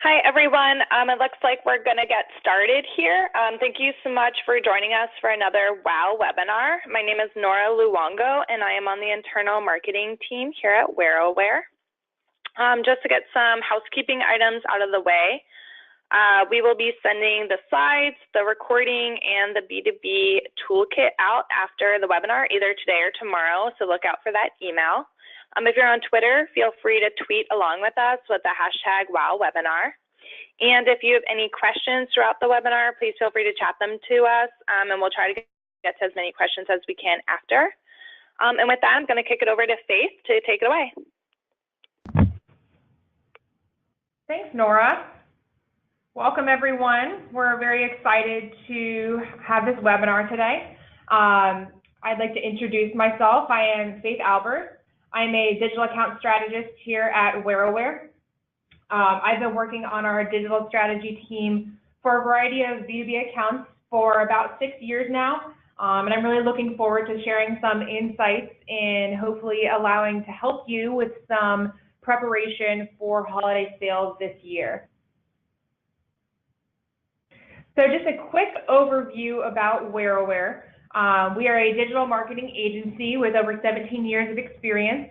Hi, everyone. It looks like we're going to get started here. Thank you so much for joining us for another WOW webinar. My name is Nora Luongo, and I am on the internal marketing team here at WearAware. Just to get some housekeeping items out of the way, we will be sending the slides, the recording, and the B2B toolkit out after the webinar, either today or tomorrow, so look out for that email. If you're on Twitter, feel free to tweet along with us with the hashtag WowWebinar. And if you have any questions throughout the webinar, please feel free to chat them to us, and we'll try to get to as many questions as we can after. And with that, I'm going to kick it over to Faith to take it away. Thanks, Nora. Welcome, everyone. We're very excited to have this webinar today. I'd like to introduce myself. I am Faith Albert. I'm a digital account strategist here at WearAware. I've been working on our digital strategy team for a variety of B2B accounts for about 6 years now, and I'm really looking forward to sharing some insights and hopefully allowing to help you with some preparation for holiday sales this year. So just a quick overview about WearAware. We are a digital marketing agency with over 17 years of experience.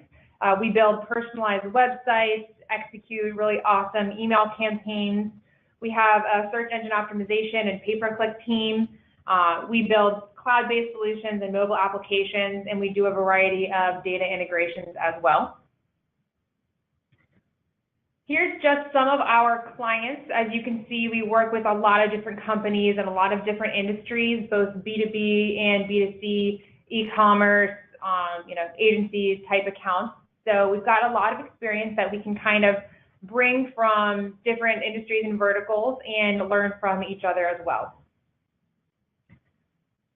We build personalized websites, execute really awesome email campaigns. We have a search engine optimization and pay-per-click team. We build cloud-based solutions and mobile applications, and we do a variety of data integrations as well. Here's just some of our clients. As you can see, we work with a lot of different companies and a lot of different industries, both B2B and B2C, e-commerce, agencies type accounts. So we've got a lot of experience that we can kind of bring from different industries and verticals and learn from each other as well.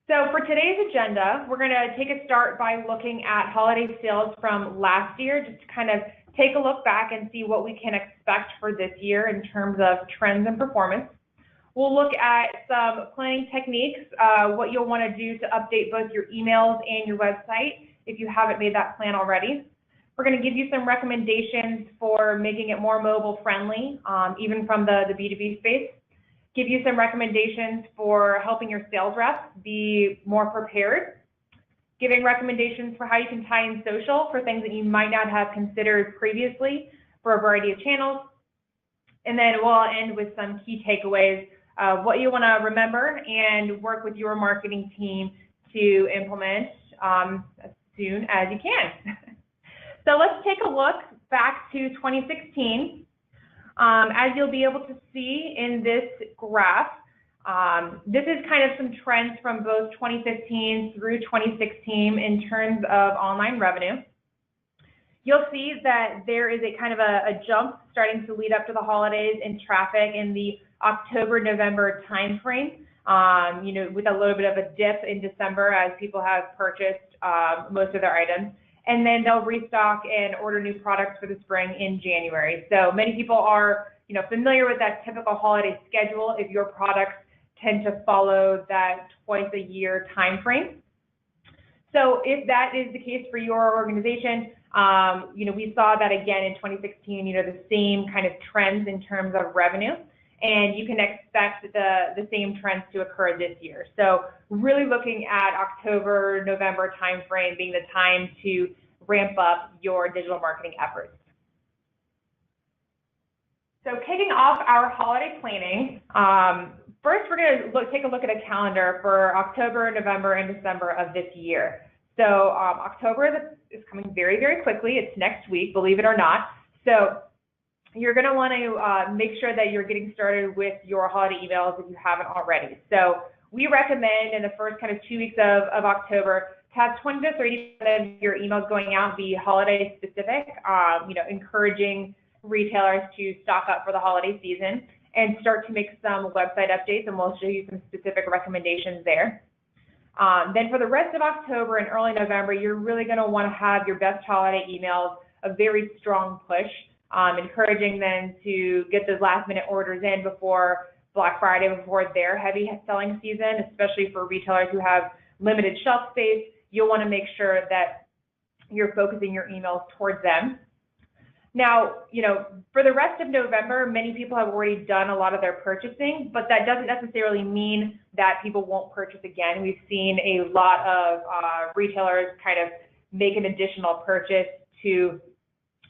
So for today's agenda, we're going to take a start by looking at holiday sales from last year, just to kind of take a look back and see what we can expect for this year in terms of trends and performance. We'll look at some planning techniques, what you'll want to do to update both your emails and your website if you haven't made that plan already. We're going to give you some recommendations for making it more mobile friendly, even from the B2B space. Give you some recommendations for helping your sales reps be more prepared. Giving recommendations for how you can tie in social for things that you might not have considered previously for a variety of channels. And then we'll end with some key takeaways of what you want to remember and work with your marketing team to implement as soon as you can. So let's take a look back to 2016. As you'll be able to see in this graph, this is kind of some trends from both 2015 through 2016 in terms of online revenue. You'll see that there is a kind of a jump starting to lead up to the holidays in traffic in the October-November timeframe, with a little bit of a dip in December as people have purchased most of their items. And then they'll restock and order new products for the spring in January. So many people are, familiar with that typical holiday schedule if your products tend to follow that twice-a-year time frame. So if that is the case for your organization, we saw that again in 2016, the same kind of trends in terms of revenue, and you can expect the same trends to occur this year. So really looking at October, November time frame being the time to ramp up your digital marketing efforts. So kicking off our holiday planning, first, we're going to take a look at a calendar for October, November, and December of this year. So October is coming very, very quickly. It's next week, believe it or not. So you're going to want to make sure that you're getting started with your holiday emails if you haven't already. So we recommend in the first kind of 2 weeks of October to have 20 to 30% of your emails going out be holiday specific, encouraging retailers to stock up for the holiday season and start to make some website updates, and we'll show you some specific recommendations there. Then for the rest of October and early November, you're really going to want to have your best holiday emails a very strong push, encouraging them to get those last-minute orders in before Black Friday, before their heavy selling season, especially for retailers who have limited shelf space. You'll want to make sure that you're focusing your emails towards them. Now, for the rest of November, many people have already done a lot of their purchasing, but that doesn't necessarily mean that people won't purchase again. We've seen a lot of retailers kind of make an additional purchase to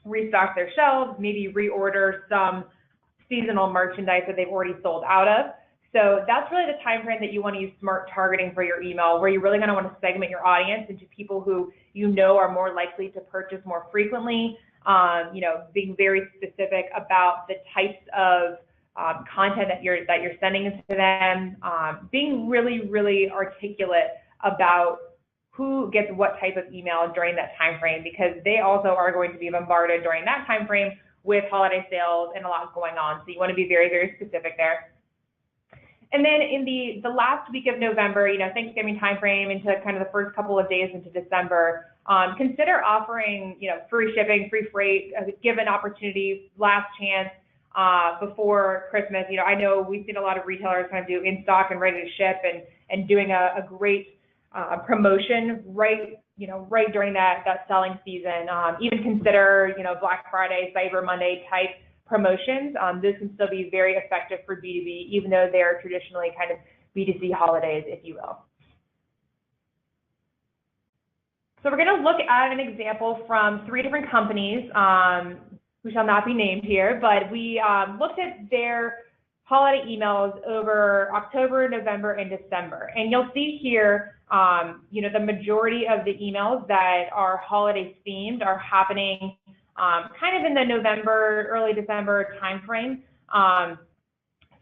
restock their shelves, maybe reorder some seasonal merchandise that they've already sold out of. So that's really the time frame that you want to use smart targeting for your email, where you're really going to want to segment your audience into people who are more likely to purchase more frequently, being very specific about the types of content that you're sending to them, being really, really articulate about who gets what type of email during that time frame, because they also are going to be bombarded during that time frame with holiday sales and a lot going on. So you want to be very, very specific there. And then in the last week of November, Thanksgiving timeframe into kind of the first couple of days into December, consider offering, free shipping, free freight, give an opportunity, last chance before Christmas. I know we've seen a lot of retailers kind of do in stock and ready to ship and doing a great promotion right during that selling season. Even consider, Black Friday, Cyber Monday type promotions. This can still be very effective for B2B, even though they're traditionally kind of B2C holidays, if you will. So we're going to look at an example from 3 different companies who shall not be named here, but we looked at their holiday emails over October, November, and December. And you'll see here, the majority of the emails that are holiday themed are happening kind of in the November, early December timeframe.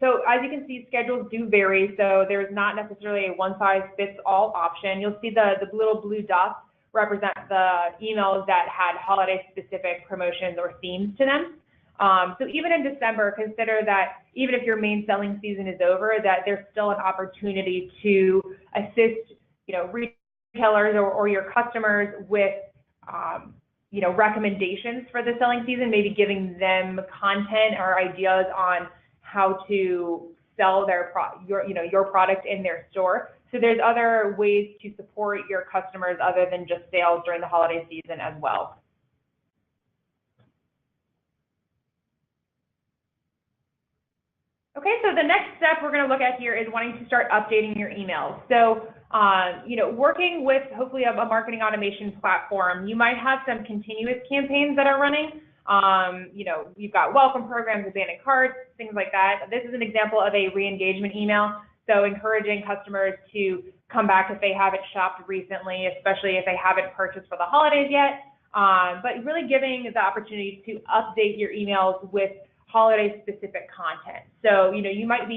So as you can see, schedules do vary, so there's not necessarily a one-size-fits-all option. You'll see the little blue dots represent the emails that had holiday-specific promotions or themes to them. So even in December, consider that even if your main selling season is over, that there's still an opportunity to assist, retailers or your customers with, recommendations for the selling season, maybe giving them content or ideas on how to sell your product in their store. So there's other ways to support your customers other than just sales during the holiday season as well. Okay, so the next step we're going to look at here is wanting to start updating your emails. So, working with hopefully a marketing automation platform, you might have some continuous campaigns that are running. You've got welcome programs, abandoned carts, things like that. This is an example of a re-engagement email. So encouraging customers to come back if they haven't shopped recently, especially if they haven't purchased for the holidays yet. But really giving the opportunity to update your emails with holiday-specific content. So, you might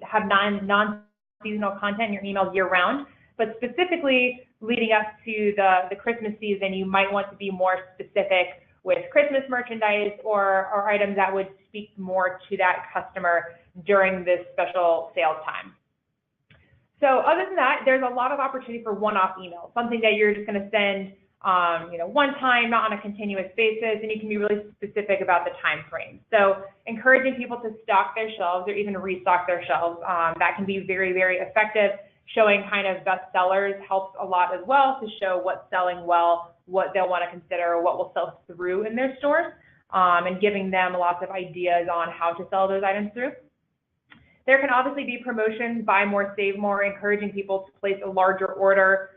have non-seasonal content in your emails year-round, but specifically leading up to the Christmas season, you might want to be more specific with Christmas merchandise or items that would speak more to that customer during this special sales time. So other than that, there's a lot of opportunity for one-off emails, something that you're just going to send one time, not on a continuous basis, and you can be really specific about the time frame. So encouraging people to stock their shelves or even restock their shelves, that can be very, very effective. Showing kind of best sellers helps a lot as well to show what's selling well, what they'll want to consider, what will sell through in their stores, and giving them lots of ideas on how to sell those items through. There can obviously be promotions, buy more, save more, encouraging people to place a larger order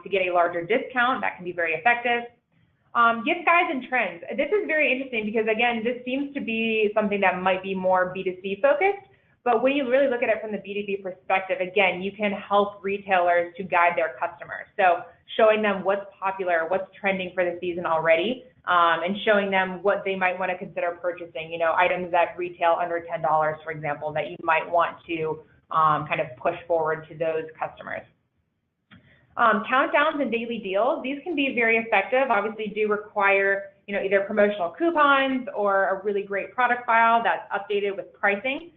to get a larger discount. That can be very effective. Gift guides and trends. This is very interesting because, again, this seems to be something that might be more B2C focused, but when you really look at it from the B2B perspective, again, you can help retailers to guide their customers. So showing them what's popular, what's trending for the season already, and showing them what they might want to consider purchasing, items that retail under $10, for example, that you might want to kind of push forward to those customers. Countdowns and daily deals, these can be very effective, obviously do require, either promotional coupons or a really great product file that's updated with pricing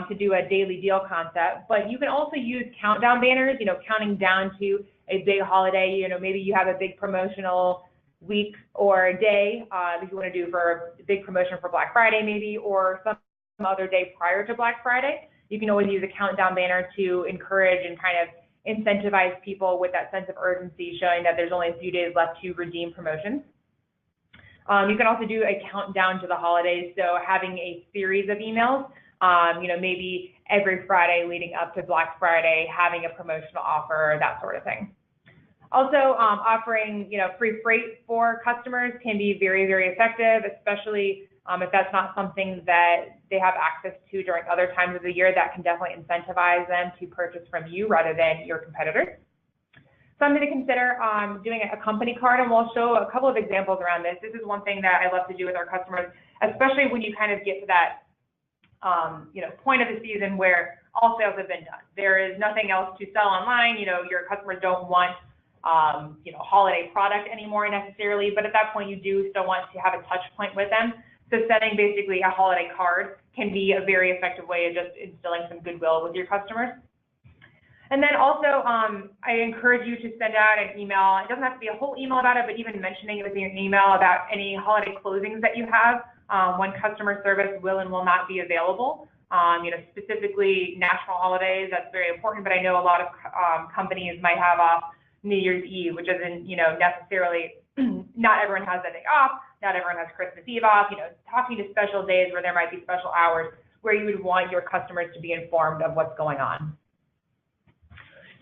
to do a daily deal concept. But you can also use countdown banners, counting down to a big holiday, maybe you have a big promotional week or a day that you want to do for a big promotion for Black Friday maybe, or some other day prior to Black Friday. You can always use a countdown banner to encourage and kind of incentivize people with that sense of urgency, showing that there's only a few days left to redeem promotions. You can also do a countdown to the holidays, so having a series of emails, maybe every Friday leading up to Black Friday, having a promotional offer, that sort of thing. Also, offering free freight for customers can be very, very effective, especially if that's not something that they have access to during other times of the year. That can definitely incentivize them to purchase from you rather than your competitors. Something to consider doing a company card, and we'll show a couple of examples around this. This is one thing that I love to do with our customers, especially when you kind of get to that point of the season where all sales have been done. There is nothing else to sell online. Your customers don't want holiday product anymore necessarily, but at that point you do still want to have a touch point with them. So setting basically a holiday card can be a very effective way of just instilling some goodwill with your customers. And then also, I encourage you to send out an email. It doesn't have to be a whole email about it, but even mentioning it within your email about any holiday closings that you have, when customer service will and will not be available. Specifically national holidays, that's very important, but I know a lot of companies might have off New Year's Eve, which isn't, necessarily, not everyone has that day off, not everyone has Christmas Eve off, talking to special days where there might be special hours where you would want your customers to be informed of what's going on.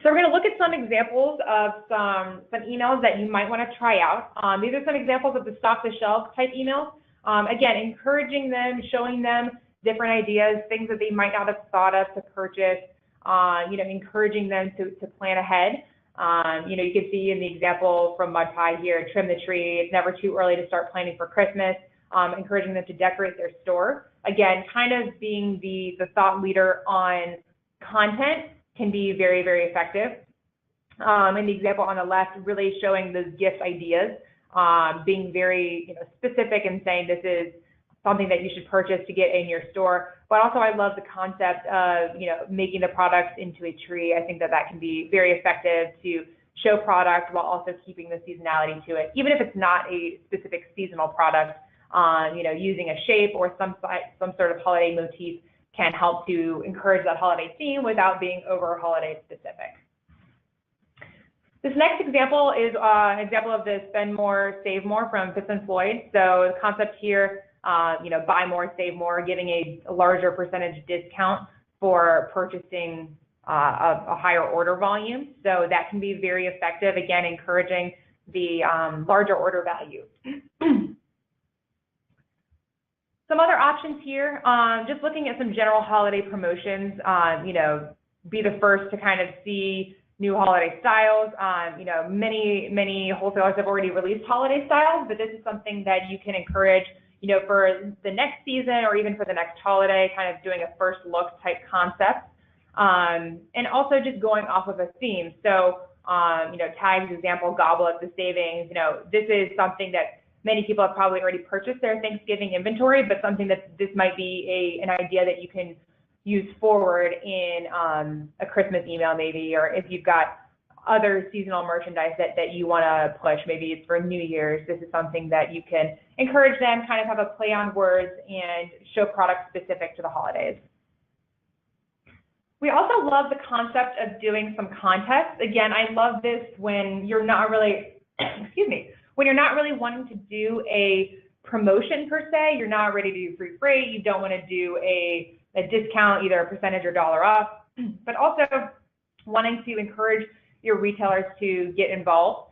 So we're going to look at some examples of some emails that you might want to try out. These are some examples of the stock the shelves type emails. Again, encouraging them, showing them different ideas, things that they might not have thought of to purchase, encouraging them to plan ahead. You can see in the example from Mud Pie here, trim the tree. It's never too early to start planning for Christmas. Encouraging them to decorate their store. Again, kind of being the thought leader on content can be very, very effective. In the example on the left, really showing those gift ideas, being very specific and saying this is something that you should purchase to get in your store. But also I love the concept of making the products into a tree. I think that can be very effective to show product while also keeping the seasonality to it. Even if it's not a specific seasonal product, using a shape or some sort of holiday motif can help to encourage that holiday theme without being over holiday specific. This next example is an example of the spend more, save more from Fitz and Floyd. So the concept here, buy more, save more, giving a larger percentage discount for purchasing a higher order volume. So that can be very effective, again, encouraging the larger order value. Some other options here, just looking at some general holiday promotions, be the first to kind of see new holiday styles. Many wholesalers have already released holiday styles, but this is something that you can encourage, for the next season or even for the next holiday, kind of doing a first look type concept. And also just going off of a theme. So, Tag's example, Gobble Up the Savings, this is something that many people have probably already purchased their Thanksgiving inventory, but something that this might be an idea that you can use forward in a Christmas email maybe, or if you've got other seasonal merchandise that you want to push, maybe it's for New Year's, this is something that you can encourage them, kind of have a play on words and show products specific to the holidays. We also love the concept of doing some contests. Again, I love this when you're not really, when you're not really wanting to do a promotion per se, you're not ready to do free freight, you don't want to do a discount, either a percentage or dollar off, but also wanting to encourage your retailers to get involved,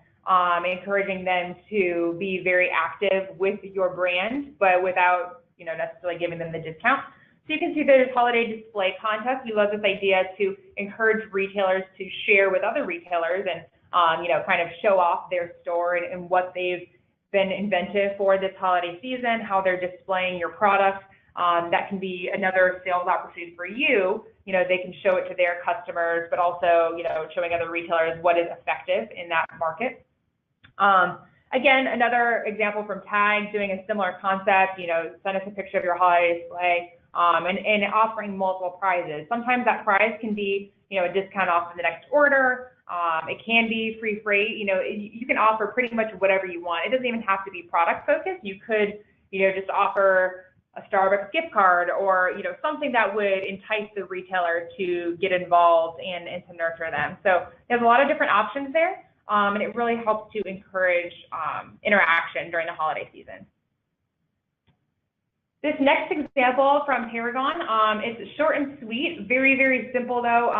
encouraging them to be very active with your brand, but without necessarily giving them the discount. So you can see there's holiday display contests. We love this idea to encourage retailers to share with other retailers and kind of show off their store and what they've been inventive for this holiday season, how they're displaying your products. That can be another sales opportunity for you. They can show it to their customers, but also, showing other retailers what is effective in that market. Again, another example from Tag, doing a similar concept, send us a picture of your holiday display, and offering multiple prizes. Sometimes that prize can be, a discount off of the next order. It can be free freight. You can offer pretty much whatever you want. It doesn't even have to be product focused. You could, just offer a Starbucks gift card or, something that would entice the retailer to get involved and to nurture them. So there's a lot of different options there, and it really helps to encourage interaction during the holiday season. This next example from Paragon, it's short and sweet, very, very simple though,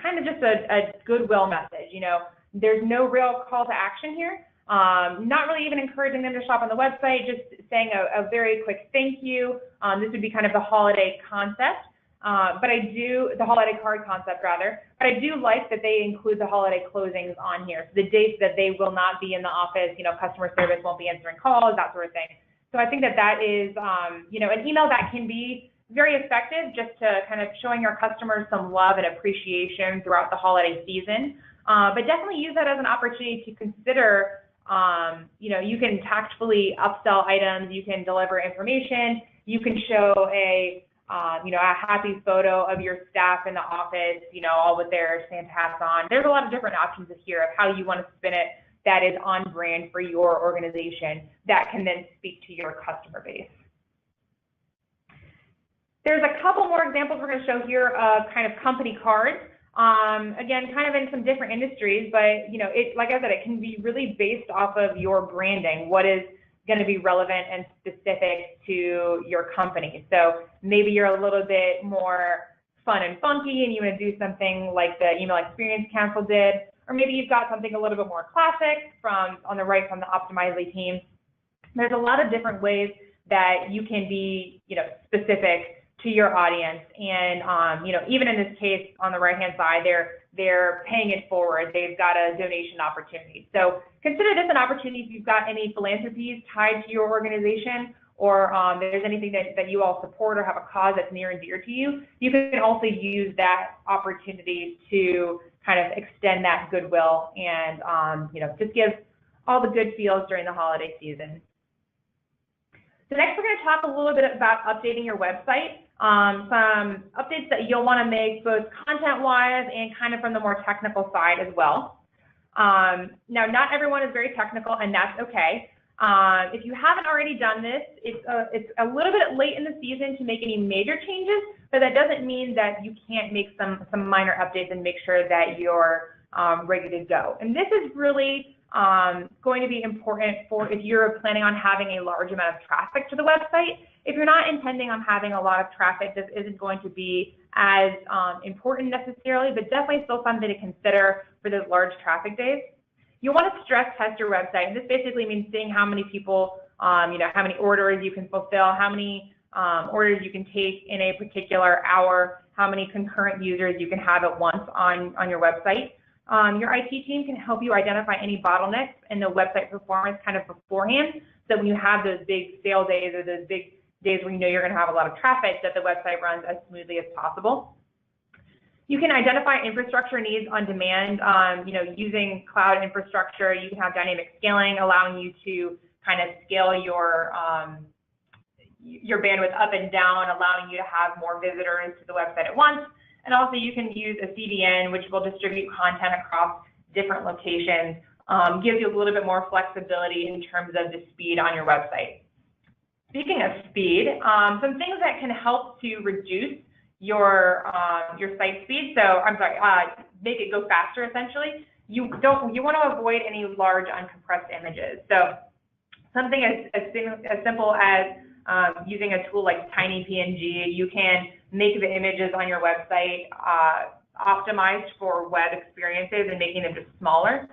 kind of just a goodwill message. You know, there's no real call to action here. Not really even encouraging them to shop on the website, just saying a very quick thank you. This would be kind of the holiday concept, the holiday card concept rather, but I do like that they include the holiday closings on here. So the dates that they will not be in the office, you know, customer service won't be answering calls, that sort of thing. So I think that is, you know, an email that can be very effective just to kind of showing your customers some love and appreciation throughout the holiday season. But definitely use that as an opportunity to consider, you know, you can tactfully upsell items, you can deliver information, you can show you know, a happy photo of your staff in the office, you know, all with their Santa hats on. There's a lot of different options here of how you want to spin it that is on brand for your organization that can then speak to your customer base. There's a couple more examples we're going to show here of kind of company cards. Again, kind of in some different industries, but you know, like I said, it can be really based off of your branding. What is going to be relevant and specific to your company? So maybe you're a little bit more fun and funky and you want to do something like the Email Experience Council did, or maybe you've got something a little bit more classic from the Optimizely team. There's a lot of different ways that you can be, you know, specific to your audience. And, you know, even in this case, on the right-hand side, they're paying it forward. They've got a donation opportunity. So consider this an opportunity if you've got any philanthropies tied to your organization, or there's anything that you all support or have a cause that's near and dear to you. You can also use that opportunity to kind of extend that goodwill and, you know, just give all the good feels during the holiday season. So next, we're going to talk a little bit about updating your website. Some updates that you'll want to make both content-wise and kind of from the more technical side as well. Now, not everyone is very technical, and that's okay. If you haven't already done this, it's a little bit late in the season to make any major changes, but that doesn't mean that you can't make some minor updates and make sure that you're ready to go. And this is really going to be important for if you're planning on having a large amount of traffic to the website. If you're not intending on having a lot of traffic, this isn't going to be as important necessarily, but definitely still something to consider for those large traffic days. You want to stress test your website, and this basically means seeing how many people, you know, how many orders you can fulfill, how many orders you can take in a particular hour, how many concurrent users you can have at once on your website. Your IT team can help you identify any bottlenecks in the website performance kind of beforehand, so when you have those big sale days or those big days where you know you're going to have a lot of traffic, that the website runs as smoothly as possible. You can identify infrastructure needs on demand. You know, using cloud infrastructure, you can have dynamic scaling, allowing you to kind of scale your bandwidth up and down, allowing you to have more visitors to the website at once. And also you can use a CDN, which will distribute content across different locations, gives you a little bit more flexibility in terms of the speed on your website. Speaking of speed, some things that can help to reduce your site speed, make it go faster essentially. You want to avoid any large uncompressed images. So something as simple as using a tool like TinyPNG, you can make the images on your website optimized for web experiences and making them just smaller.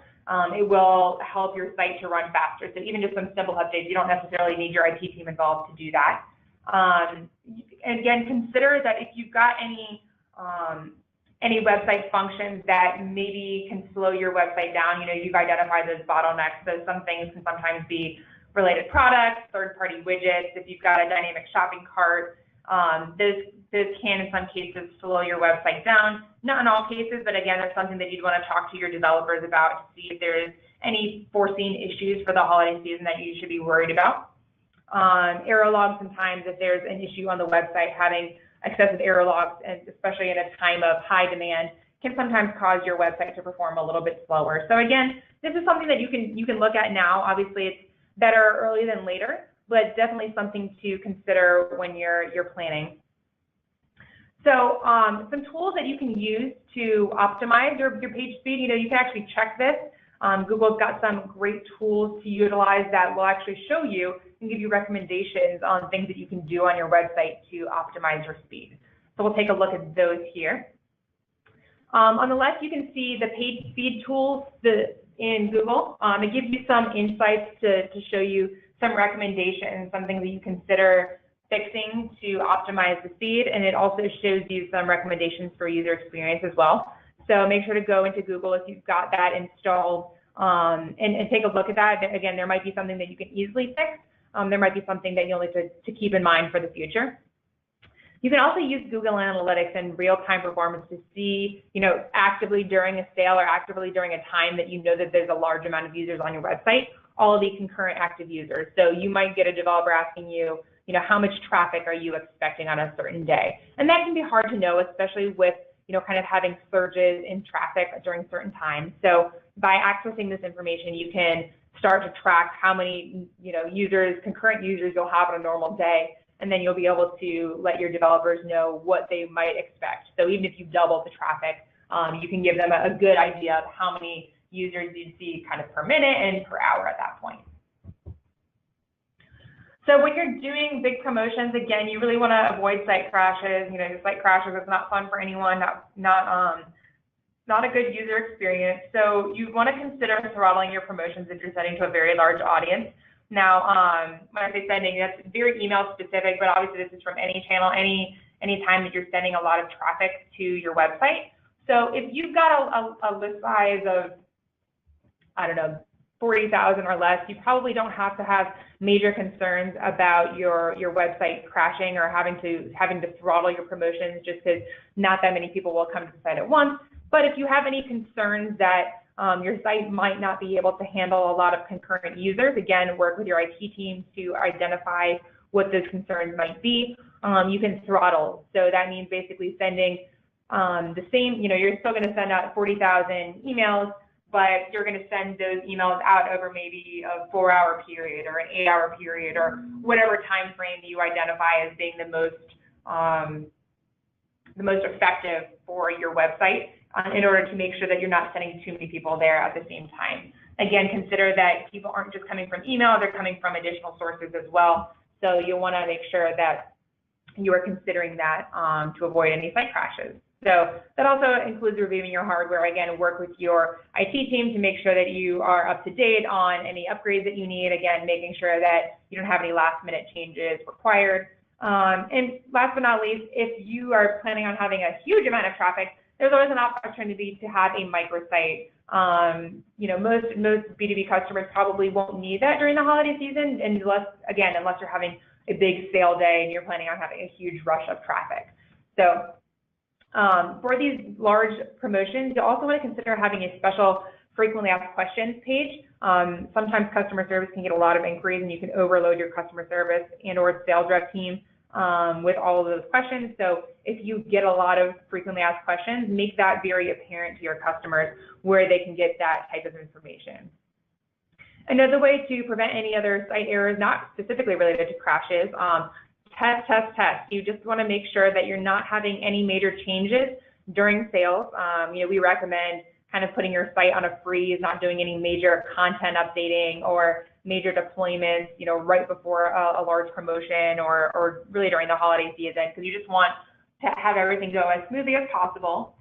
It will help your site to run faster. So even just some simple updates, you don't necessarily need your IT team involved to do that. And again, consider that if you've got any website functions that maybe can slow your website down, you know, you've identified those bottlenecks. So some things can sometimes be related products, third-party widgets. If you've got a dynamic shopping cart, those can, in some cases, slow your website down. Not in all cases, but again, that's something that you'd want to talk to your developers about to see if there is any foreseen issues for the holiday season that you should be worried about. Error logs, sometimes if there's an issue on the website, having excessive error logs, and especially in a time of high demand, can sometimes cause your website to perform a little bit slower. So again, this is something that you can look at now. Obviously, it's better early than later, but definitely something to consider when you're planning. So some tools that you can use to optimize your page speed, you know, you can actually check this. Google's got some great tools to utilize that will actually show you and give you recommendations on things that you can do on your website to optimize your speed. So we'll take a look at those here. On the left, you can see the paid speed tools in Google. It gives you some insights to show you some recommendations, some things that you consider fixing to optimize the speed, and it also shows you some recommendations for user experience as well. So make sure to go into Google if you've got that installed and take a look at that. Again, there might be something that you can easily fix. There might be something that you'll need to keep in mind for the future. You can also use Google Analytics and real-time performance to see, actively during a sale or actively during a time that you know that there's a large amount of users on your website, all of the concurrent active users. So you might get a developer asking you, how much traffic are you expecting on a certain day? And that can be hard to know, especially with, kind of having surges in traffic during certain times. So by accessing this information, you can start to track how many, concurrent users you'll have on a normal day. And then you'll be able to let your developers know what they might expect. So even if you double the traffic, you can give them a good idea of how many users you'd see kind of per minute and per hour at that point. So when you're doing big promotions, again, you really want to avoid site crashes. Site crashes is not fun for anyone, not a good user experience. So you want to consider throttling your promotions if you're sending to a very large audience. Now, when I say sending, that's very email specific, but obviously this is from any channel, any time that you're sending a lot of traffic to your website. So if you've got a list size of, 40,000 or less, you probably don't have to have major concerns about your website crashing or having to throttle your promotions, just because not that many people will come to the site at once. But if you have any concerns that your site might not be able to handle a lot of concurrent users, again, work with your IT team to identify what those concerns might be. You can throttle. So that means basically sending the same, you're still going to send out 40,000 emails, but you're going to send those emails out over maybe a 4-hour period or an 8-hour period or whatever time frame you identify as being the most effective for your website, in order to make sure that you're not sending too many people there at the same time. Again, consider that people aren't just coming from email, they're coming from additional sources as well. So you'll want to make sure that you are considering that to avoid any site crashes. So that also includes reviewing your hardware. Again, work with your IT team to make sure that you are up to date on any upgrades that you need. Again, making sure that you don't have any last-minute changes required. And last but not least, if you are planning on having a huge amount of traffic, there's always an opportunity to have a microsite. Most B2B customers probably won't need that during the holiday season, unless you're having a big sale day and you're planning on having a huge rush of traffic. So for these large promotions, you also want to consider having a special frequently asked questions page. Sometimes customer service can get a lot of inquiries, and you can overload your customer service and/or sales rep team with all of those questions. So if you get a lot of frequently asked questions, make that very apparent to your customers where they can get that type of information. Another way to prevent any other site errors, not specifically related to crashes, test. You just want to make sure that you're not having any major changes during sales. We recommend kind of putting your site on a freeze, not doing any major content updating or major deployments, right before a large promotion or really during the holiday season, because you just want to have everything go as smoothly as possible.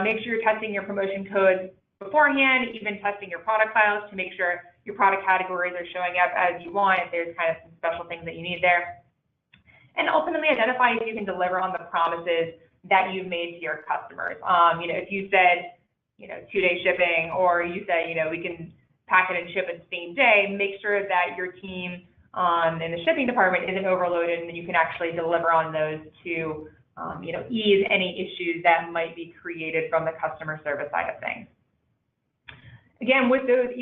Make sure you're testing your promotion codes beforehand, even testing your product files to make sure your product categories are showing up as you want, if there's kind of some special things that you need there. And ultimately identify if you can deliver on the promises that you've made to your customers. If you said, 2-day shipping, or you said, we can pack it and ship it the same day, make sure that your team in the shipping department isn't overloaded, and then you can actually deliver on those to, ease any issues that might be created from the customer service side of things. Again, with those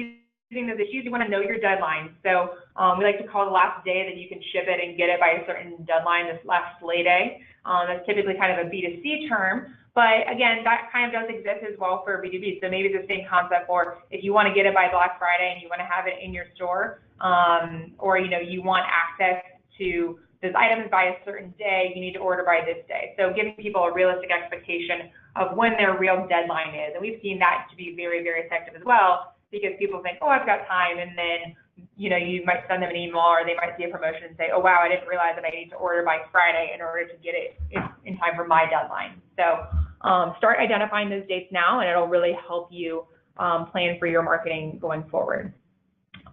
those issues, you want to know your deadlines. So we like to call the last day that you can ship it and get it by a certain deadline, this last slay day. That's typically kind of a B2C term, but again, that kind of does exist as well for B2B. So maybe the same concept for if you want to get it by Black Friday and you want to have it in your store, or you want access to those items by a certain day, you need to order by this day. So giving people a realistic expectation of when their real deadline is. And we've seen that to be very, very effective as well, because people think, oh, I've got time, and then you might send them an email, or they might see a promotion and say, oh, wow, I didn't realize that I need to order by Friday in order to get it in time for my deadline. So start identifying those dates now, and it'll really help you plan for your marketing going forward.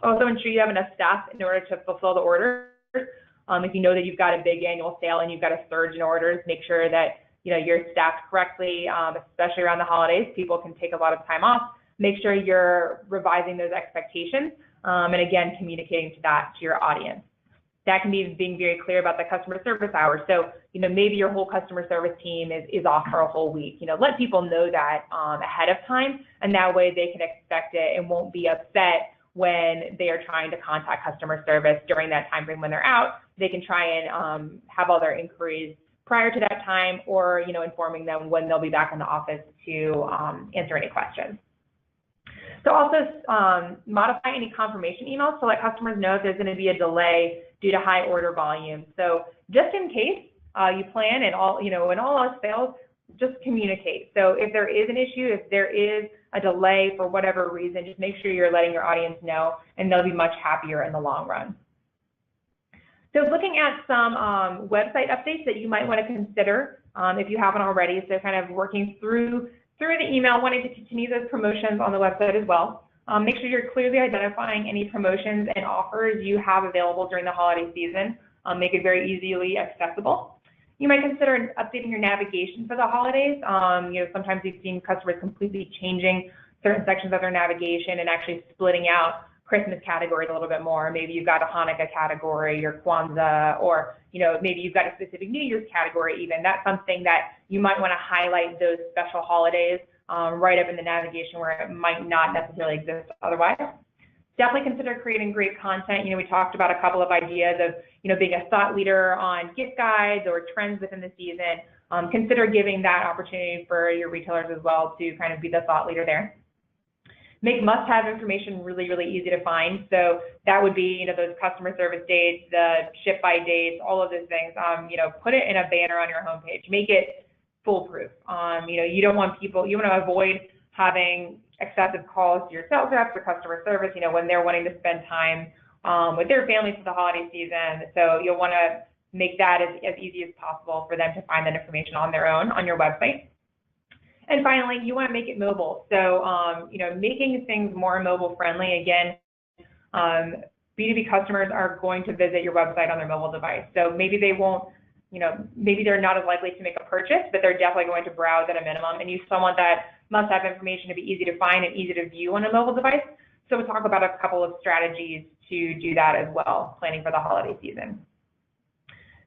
Also, ensure you have enough staff in order to fulfill the orders. If you know that you've got a big annual sale and you've got a surge in orders, make sure that you're staffed correctly, especially around the holidays. People can take a lot of time off. Make sure you're revising those expectations, and again, communicating to your audience. That can be being very clear about the customer service hours. So, maybe your whole customer service team is off for a whole week. Let people know that ahead of time, and that way they can expect it and won't be upset when they are trying to contact customer service during that time frame when they're out. They can try and have all their inquiries prior to that time, or informing them when they'll be back in the office to answer any questions. So also modify any confirmation emails to let customers know if there's going to be a delay due to high order volume. So just in case you plan and all else fails, just communicate. So if there is an issue, if there is a delay for whatever reason, just make sure you're letting your audience know, and they'll be much happier in the long run. So looking at some website updates that you might want to consider if you haven't already. So kind of working through the email, wanting to continue those promotions on the website as well. Make sure you're clearly identifying any promotions and offers you have available during the holiday season. Make it very easily accessible. You might consider updating your navigation for the holidays. Sometimes you've seen customers completely changing certain sections of their navigation and actually splitting out Christmas categories a little bit more. Maybe you've got a Hanukkah category or Kwanzaa, or maybe you've got a specific New Year's category even. That's something that you might want to highlight, those special holidays right up in the navigation where it might not necessarily exist otherwise. Definitely consider creating great content. We talked about a couple of ideas of being a thought leader on gift guides or trends within the season. Consider giving that opportunity for your retailers as well to kind of be the thought leader there. Make must-have information really, really easy to find. So that would be, those customer service dates, the ship by dates, all of those things. Put it in a banner on your homepage. Make it foolproof. You don't want people, you want to avoid having excessive calls to your sales reps or customer service, when they're wanting to spend time with their families for the holiday season. So you'll want to make that as easy as possible for them to find that information on their own on your website. And finally, you want to make it mobile. So, making things more mobile friendly. Again, B2B customers are going to visit your website on their mobile device. So maybe they won't, maybe they're not as likely to make a purchase, but they're definitely going to browse at a minimum. And you still want that must-have information to be easy to find and easy to view on a mobile device. So we'll talk about a couple of strategies to do that as well, planning for the holiday season.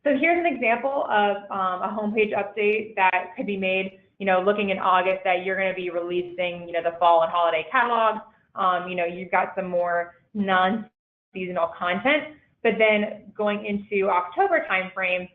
So here's an example of a homepage update that could be made, looking in August that you're going to be releasing, the fall and holiday catalogs. You've got some more non-seasonal content, but then going into October timeframe,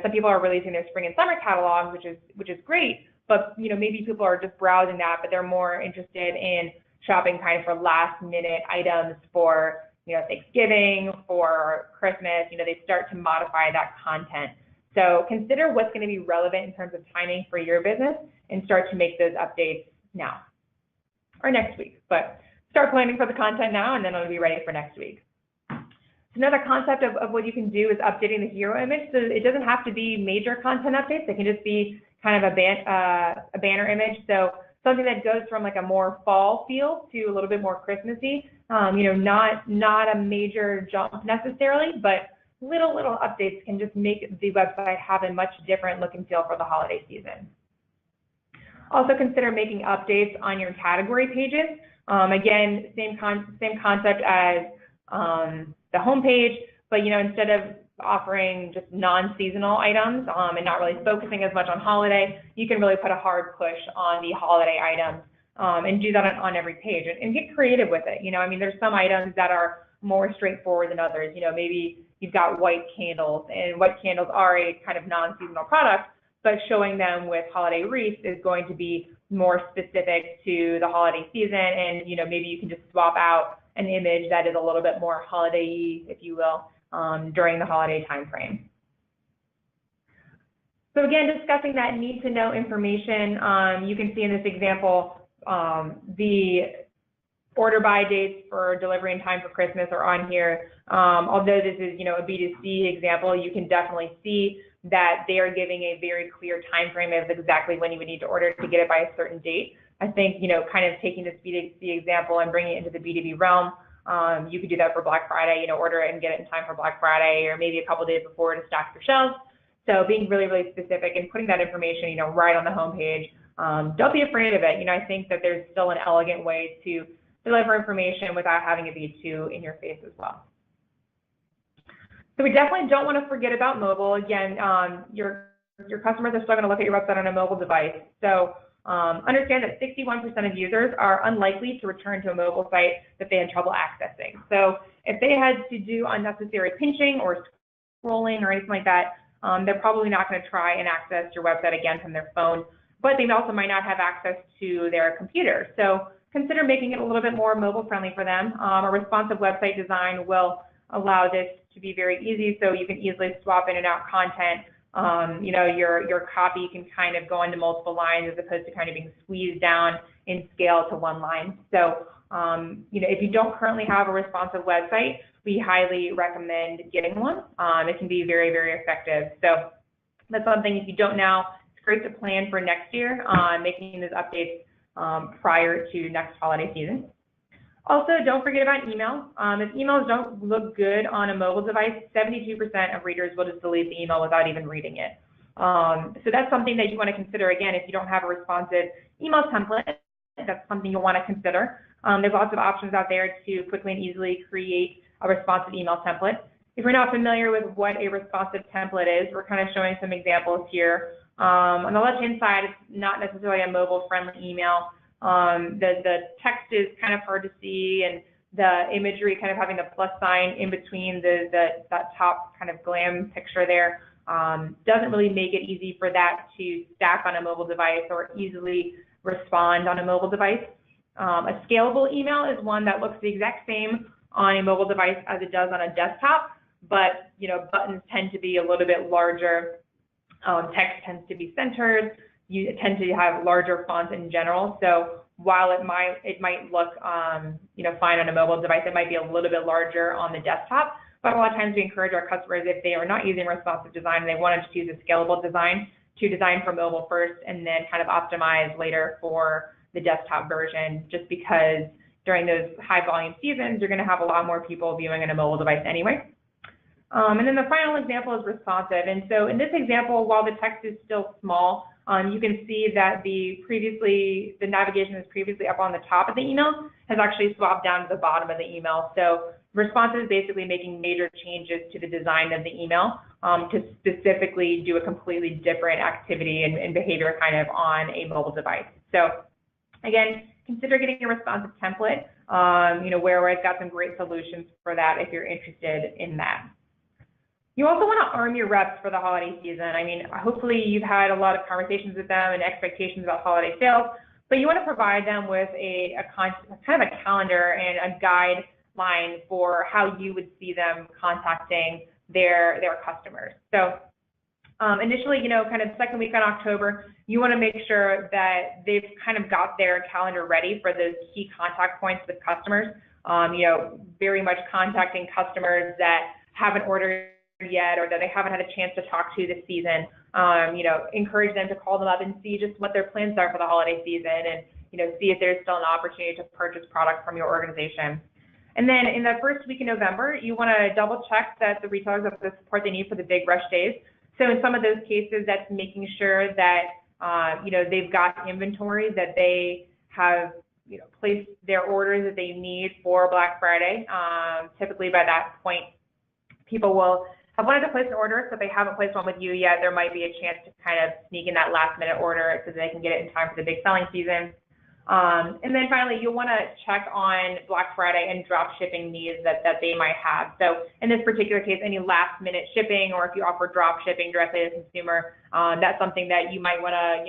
some people are releasing their spring and summer catalogs, which is great, but maybe people are just browsing that, but they're more interested in shopping kind of for last minute items for Thanksgiving, for Christmas. They start to modify that content. So consider what's going to be relevant in terms of timing for your business and start to make those updates now or next week. But start planning for the content now, and then it'll be ready for next week. So another concept of what you can do is updating the hero image. So it doesn't have to be major content updates. It can just be kind of a banner image. So something that goes from like a more fall feel to a little bit more Christmassy. Not a major jump necessarily, but little updates can just make the website have a much different look and feel for the holiday season. Also consider making updates on your category pages. Again, same concept as the homepage, but instead of offering just non-seasonal items and not really focusing as much on holiday, you can really put a hard push on the holiday items and do that on every page and get creative with it. There's some items that are more straightforward than others. Maybe you've got white candles, and white candles are a kind of non-seasonal product, but showing them with holiday wreaths is going to be more specific to the holiday season. And maybe you can just swap out an image that is a little bit more holiday-y, if you will, during the holiday time frame. So again, discussing that need to know information, you can see in this example, the order by dates for delivery in time for Christmas are on here. Although this is, a B2C example, you can definitely see that they are giving a very clear time frame of exactly when you would need to order to get it by a certain date. I think, kind of taking this B2C example and bringing it into the B2B realm, you could do that for Black Friday, order it and get it in time for Black Friday, or maybe a couple days before to stock your shelves. So being really, really specific and putting that information, right on the homepage. Don't be afraid of it. I think that there's still an elegant way to deliver information without having it be too in your face as well. So we definitely don't want to forget about mobile. Again, your customers are still going to look at your website on a mobile device. So understand that 61% of users are unlikely to return to a mobile site that they had trouble accessing. So if they had to do unnecessary pinching or scrolling or anything like that, they're probably not going to try and access your website again from their phone, but they also might not have access to their computer. So consider making it a little bit more mobile friendly for them. A responsive website design will allow this to be very easy, so you can easily swap in and out content. Your copy can kind of go into multiple lines as opposed to kind of being squeezed down in scale to one line. So, if you don't currently have a responsive website, we highly recommend getting one. It can be very, very effective. So that's something, if you don't now, it's great to plan for next year, making these updates prior to next holiday season. Also, don't forget about email. If emails don't look good on a mobile device, 72% of readers will just delete the email without even reading it. So that's something that you want to consider. Again, if you don't have a responsive email template, that's something you'll want to consider. There's lots of options out there to quickly and easily create a responsive email template. If you're not familiar with what a responsive template is, we're kind of showing some examples here. On the left-hand side, it's not necessarily a mobile-friendly email. The text is kind of hard to see, and the imagery kind of having the plus sign in between that top kind of glam picture there doesn't really make it easy for that to stack on a mobile device or easily respond on a mobile device. A scalable email is one that looks the exact same on a mobile device as it does on a desktop, but buttons tend to be a little bit larger. Text tends to be centered. You tend to have larger fonts in general. So while it might look fine on a mobile device, it might be a little bit larger on the desktop. But a lot of times we encourage our customers, if they are not using responsive design and they want to choose a scalable design, to design for mobile first and then kind of optimize later for the desktop version, just because during those high volume seasons, you're going to have a lot more people viewing on a mobile device anyway. And then the final example is responsive. And so in this example, while the text is still small, you can see that the navigation is previously up on the top of the email has actually swapped down to the bottom of the email. So responsive is basically making major changes to the design of the email to specifically do a completely different activity and behavior kind of on a mobile device. So again, consider getting a responsive template, where it's got some great solutions for that if you're interested in that. You also want to arm your reps for the holiday season. I mean, hopefully you've had a lot of conversations with them and expectations about holiday sales, but you want to provide them with a kind of a calendar and a guideline for how you would see them contacting their customers. So initially, kind of second week in October, you want to make sure that they've kind of got their calendar ready for those key contact points with customers. Very much contacting customers that haven't ordered yet or that they haven't had a chance to talk to this season. Encourage them to call them up and see just what their plans are for the holiday season, and see if there's still an opportunity to purchase product from your organization. And then in the first week in November, you want to double check that the retailers have the support they need for the big rush days. So in some of those cases, that's making sure that they've got inventory, that they have placed their orders that they need for Black Friday. Typically by that point, people will have wanted to place an order, so if they haven't placed one with you yet, there might be a chance to kind of sneak in that last minute order so that they can get it in time for the big selling season. And then finally, you'll want to check on Black Friday and drop shipping needs that they might have. So in this particular case, any last minute shipping, or if you offer drop shipping directly to the consumer, that's something that you might want to,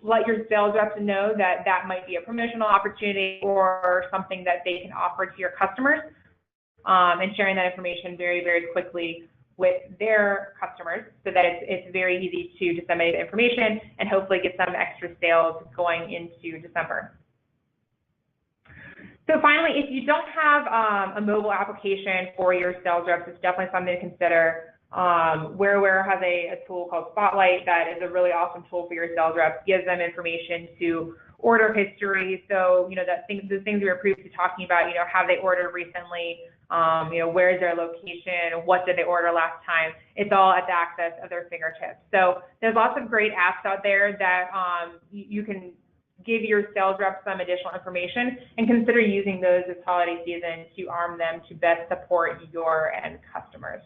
let your sales reps know that might be a promotional opportunity or something that they can offer to your customers, and sharing that information very, very quickly with their customers so that it's very easy to disseminate the information and hopefully get some extra sales going into December. So finally, if you don't have a mobile application for your sales reps, it's definitely something to consider. Where has a tool called Spotlight that is a really awesome tool for your sales reps, gives them information to order history. So, the things we were previously talking about, have they ordered recently? Where's their location? What did they order last time? It's all at the access of their fingertips. So there's lots of great apps out there that you can give your sales reps some additional information, and consider using those this holiday season to arm them to best support your end customers.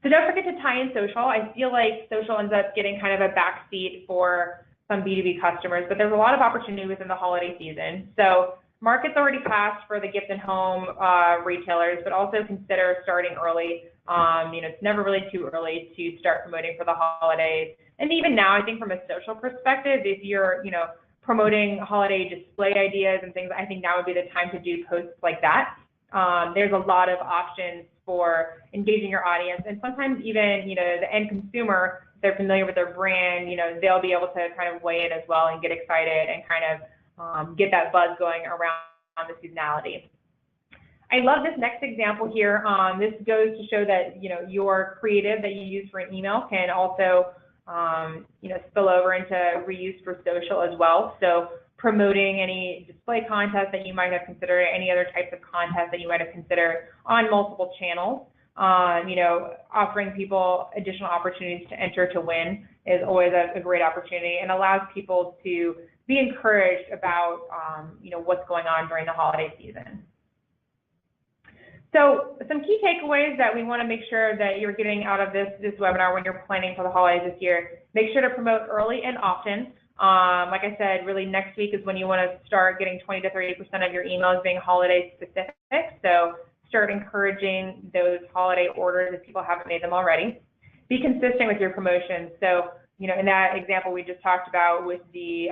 So don't forget to tie in social. I feel like social ends up getting kind of a backseat for some B2B customers, but there's a lot of opportunity within the holiday season. So market's already passed for the gift and home retailers, but also consider starting early. It's never really too early to start promoting for the holidays. And even now, I think from a social perspective, if you're, promoting holiday display ideas and things, I think now would be the time to do posts like that. There's a lot of options for engaging your audience, and sometimes even, the end consumer, if they're familiar with their brand, they'll be able to kind of weigh in as well and get excited and kind of get that buzz going around the seasonality. I love this next example here. This goes to show that, your creative that you use for an email can also, spill over into reuse for social as well. So promoting any display contest that you might have considered, any other types of contest that you might have considered on multiple channels, offering people additional opportunities to enter to win is always a great opportunity, and allows people to be encouraged about, what's going on during the holiday season. So some key takeaways that we want to make sure that you're getting out of this webinar when you're planning for the holidays this year: make sure to promote early and often. Like I said, really next week is when you want to start getting 20 to 30% of your emails being holiday specific. So start encouraging those holiday orders if people haven't made them already. Be consistent with your promotions. So, in that example we just talked about with the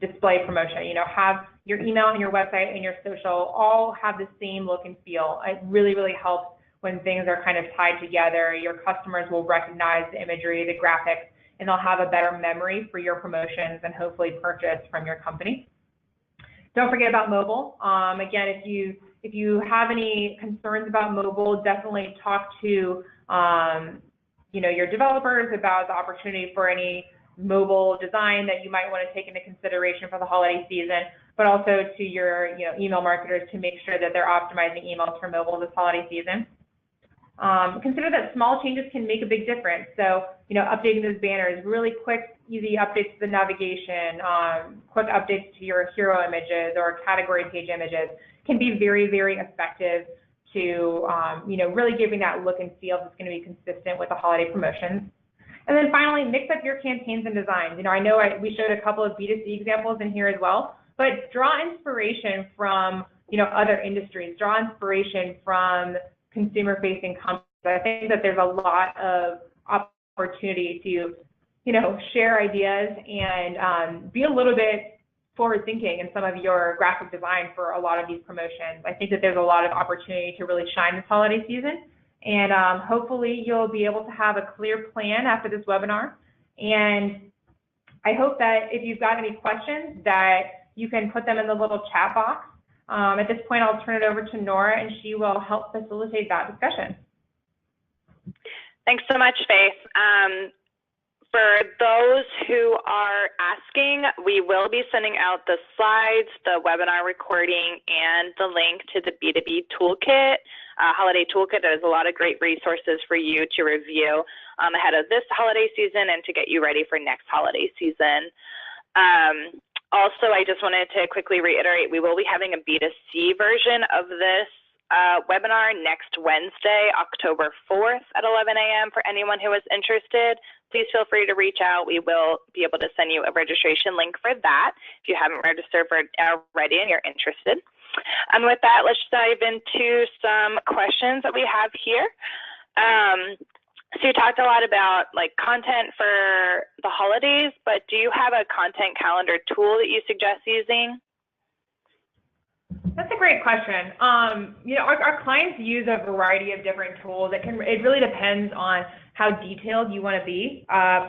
display promotion, have your email and your website and your social all have the same look and feel. It really, really helps when things are kind of tied together. Your customers will recognize the imagery, the graphics, and they'll have a better memory for your promotions and hopefully purchase from your company. Don't forget about mobile. Again, if you have any concerns about mobile, definitely talk to your developers about the opportunity for any mobile design that you might want to take into consideration for the holiday season, but also to your email marketers to make sure that they're optimizing emails for mobile this holiday season. Consider that small changes can make a big difference. So, updating those banners, really quick, easy updates to the navigation, quick updates to your hero images or category page images can be very, very effective to, really giving that look and feel that's going to be consistent with the holiday promotions. And then finally, mix up your campaigns and designs. I know we showed a couple of B2C examples in here as well, but draw inspiration from, other industries, draw inspiration from consumer-facing companies. I think that there's a lot of opportunity to, share ideas and be a little bit forward-thinking in some of your graphic design for a lot of these promotions. I think that there's a lot of opportunity to really shine this holiday season, and hopefully you'll be able to have a clear plan after this webinar. And I hope that if you've got any questions that you can put them in the little chat box. At this point, I'll turn it over to Nora, and she will help facilitate that discussion. Thanks so much, Faith. For those who are asking, we will be sending out the slides, the webinar recording, and the link to the B2B toolkit, holiday toolkit. There's a lot of great resources for you to review ahead of this holiday season and to get you ready for next holiday season. Also, I just wanted to quickly reiterate, we will be having a B2C version of this webinar next Wednesday, October 4th at 11 a.m. for anyone who is interested. Please feel free to reach out. We will be able to send you a registration link for that if you haven't registered for it already and you're interested. And with that, let's dive into some questions that we have here. So you talked a lot about content for the holidays, but do you have a content calendar tool that you suggest using? That's a great question. Our clients use a variety of different tools. It really depends on how detailed you want to be.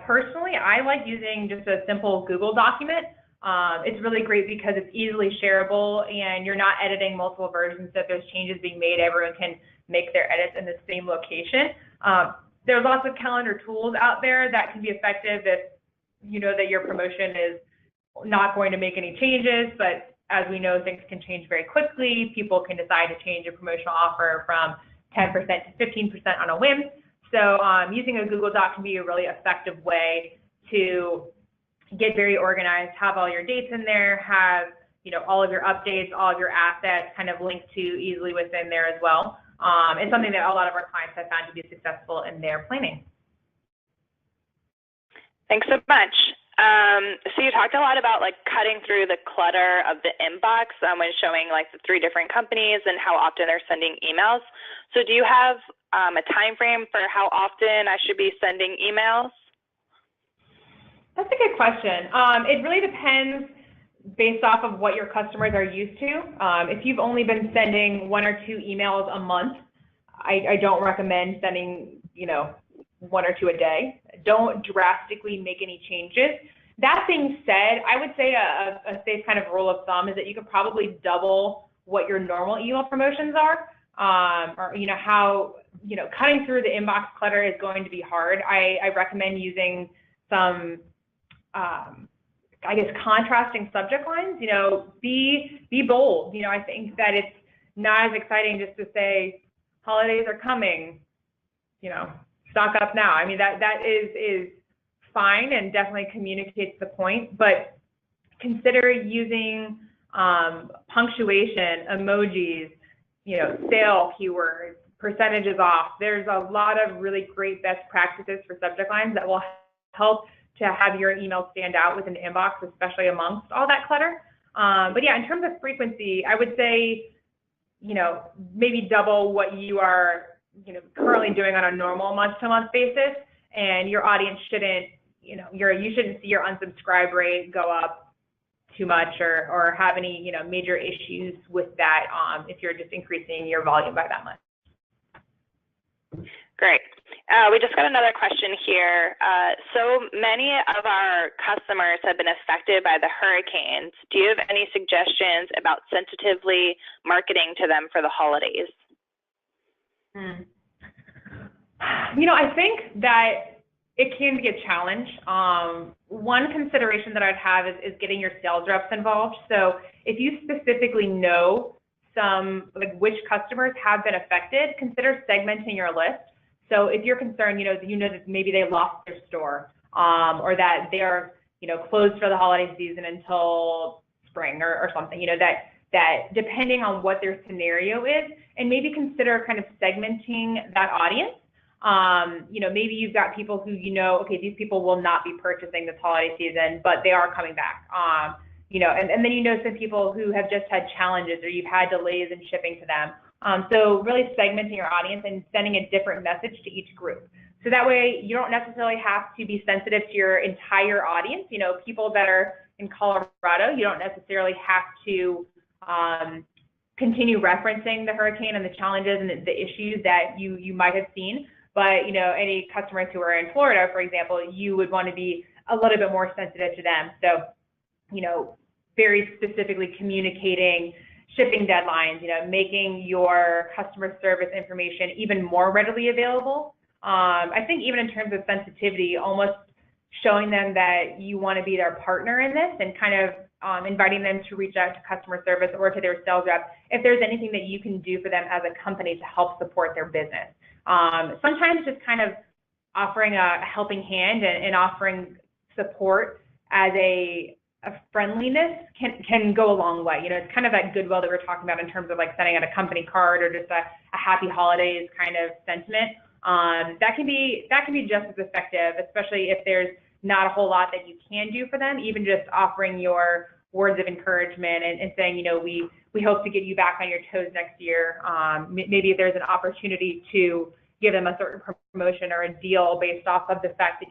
Personally, I like using just a simple Google document. It's really great because it's easily shareable and you're not editing multiple versions. So if there's changes being made, everyone can make their edits in the same location. There's lots of calendar tools out there that can be effective if you know that your promotion is not going to make any changes, but as we know, things can change very quickly. People can decide to change a promotional offer from 10% to 15% on a whim. So using a Google Doc can be a really effective way to get very organized, have all your dates in there, have all of your updates, all of your assets kind of linked to easily within there as well. It's something that a lot of our clients have found to be successful in their planning. Thanks so much. So you talked a lot about cutting through the clutter of the inbox when showing the 3 different companies and how often they're sending emails. So do you have a time frame for how often I should be sending emails? That's a good question. It really depends based off of what your customers are used to. If you've only been sending 1 or 2 emails a month, I don't recommend sending 1 or 2 a day. Don't drastically make any changes. That being said, I would say a safe kind of rule of thumb is that you could probably double what your normal email promotions are. Or how cutting through the inbox clutter is going to be hard. I recommend using some contrasting subject lines. Be bold. I think that it's not as exciting just to say holidays are coming, stock up now. I mean, that is fine and definitely communicates the point, but consider using punctuation, emojis, sale keywords, percentages off. There's a lot of really great best practices for subject lines that will help to have your email stand out within the inbox, especially amongst all that clutter. But yeah, in terms of frequency, I would say, maybe double what you are currently doing on a normal month-to-month basis, and your audience shouldn't, you shouldn't see your unsubscribe rate go up too much or have any, major issues with that if you're just increasing your volume by that much. Great. We just got another question here. So many of our customers have been affected by the hurricanes. Do you have any suggestions about sensitively marketing to them for the holidays? I think that it can be a challenge. One consideration that I'd have is getting your sales reps involved. So if you specifically know which customers have been affected, consider segmenting your list. So if you're concerned, that maybe they lost their store or that they are, closed for the holiday season until spring or something, that depending on what their scenario is, and maybe consider kind of segmenting that audience. Maybe you've got people who, okay, these people will not be purchasing this holiday season, but they are coming back. And then some people who have just had challenges or you've had delays in shipping to them. So really segmenting your audience and sending a different message to each group. So that way you don't necessarily have to be sensitive to your entire audience. People that are in Colorado, you don't necessarily have to continue referencing the hurricane and the challenges and the issues that you might have seen. But, any customers who are in Florida, for example, you would want to be a little bit more sensitive to them. So, very specifically communicating shipping deadlines, making your customer service information even more readily available. I think even in terms of sensitivity, almost showing them that you want to be their partner in this and kind of inviting them to reach out to customer service or to their sales rep if there's anything that you can do for them as a company to help support their business. Sometimes just kind of offering a helping hand and offering support as a friendliness can go a long way. It's kind of that goodwill that we're talking about in terms of sending out a company card or just a happy holidays kind of sentiment. That can be just as effective, especially if there's not a whole lot that you can do for them. Even just offering your words of encouragement and saying, we hope to get you back on your toes next year. Maybe if there's an opportunity to give them a certain promotion or a deal based off of the fact that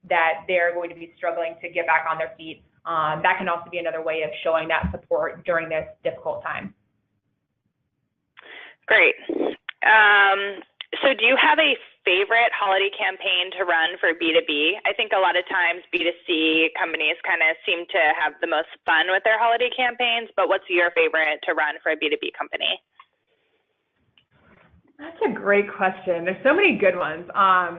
that they're going to be struggling to get back on their feet. That can also be another way of showing that support during this difficult time. Great. So do you have a favorite holiday campaign to run for B2B? I think a lot of times B2C companies kind of seem to have the most fun with their holiday campaigns, but what's your favorite to run for a B2B company? That's a great question. There's so many good ones. I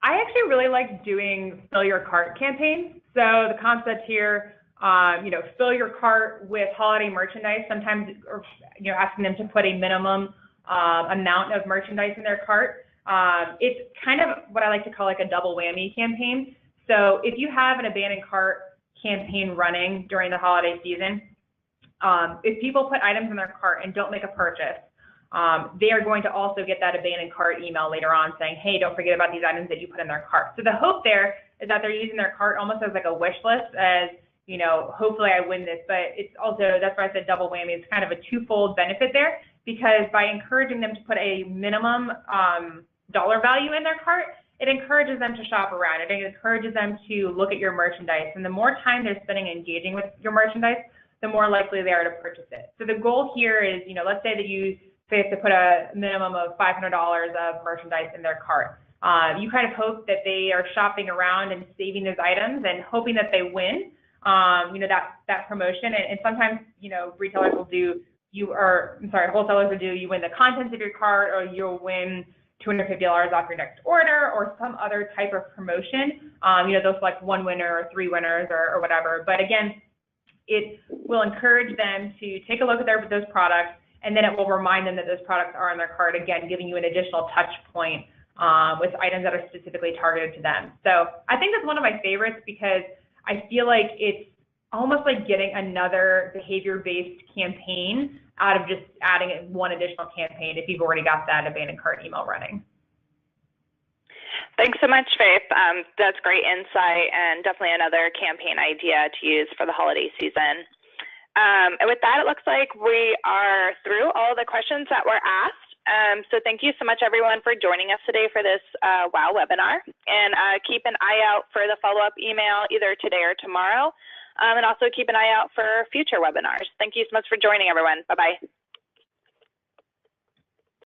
actually really like doing fill your cart campaigns. So the concept here, fill your cart with holiday merchandise, sometimes, or, asking them to put a minimum amount of merchandise in their cart. It's kind of what I like to call like a double whammy campaign. So if you have an abandoned cart campaign running during the holiday season, if people put items in their cart and don't make a purchase, they are going to also get that abandoned cart email later on saying, hey, don't forget about these items that you put in their cart. So the hope there is that they're using their cart almost as like a wish list, as, hopefully I win this, but it's also, that's why I said double whammy. It's kind of a twofold benefit there, because by encouraging them to put a minimum dollar value in their cart, it encourages them to shop around. It encourages them to look at your merchandise. And the more time they're spending engaging with your merchandise, the more likely they are to purchase it. So the goal here is, let's say that you have to put a minimum of $500 of merchandise in their cart. You kind of hope that they are shopping around and saving those items and hoping that they win, that promotion. And sometimes, retailers will do, wholesalers will do, you win the contents of your cart, or you'll win $250 off your next order, or some other type of promotion. Those like one winner or three winners or whatever. But again, it will encourage them to take a look at those products, and then it will remind them that those products are in their cart, again, giving you an additional touch point with items that are specifically targeted to them. So I think that's one of my favorites, because I feel like it's almost like getting another behavior-based campaign out of just adding one additional campaign if you've already got that abandoned cart email running. Thanks so much, Faith. That's great insight, and definitely another campaign idea to use for the holiday season. And with that, it looks like we are through all the questions that were asked. So thank you so much, everyone, for joining us today for this WOW webinar. And keep an eye out for the follow-up email either today or tomorrow. And also keep an eye out for future webinars. Thank you so much for joining, everyone. Bye-bye.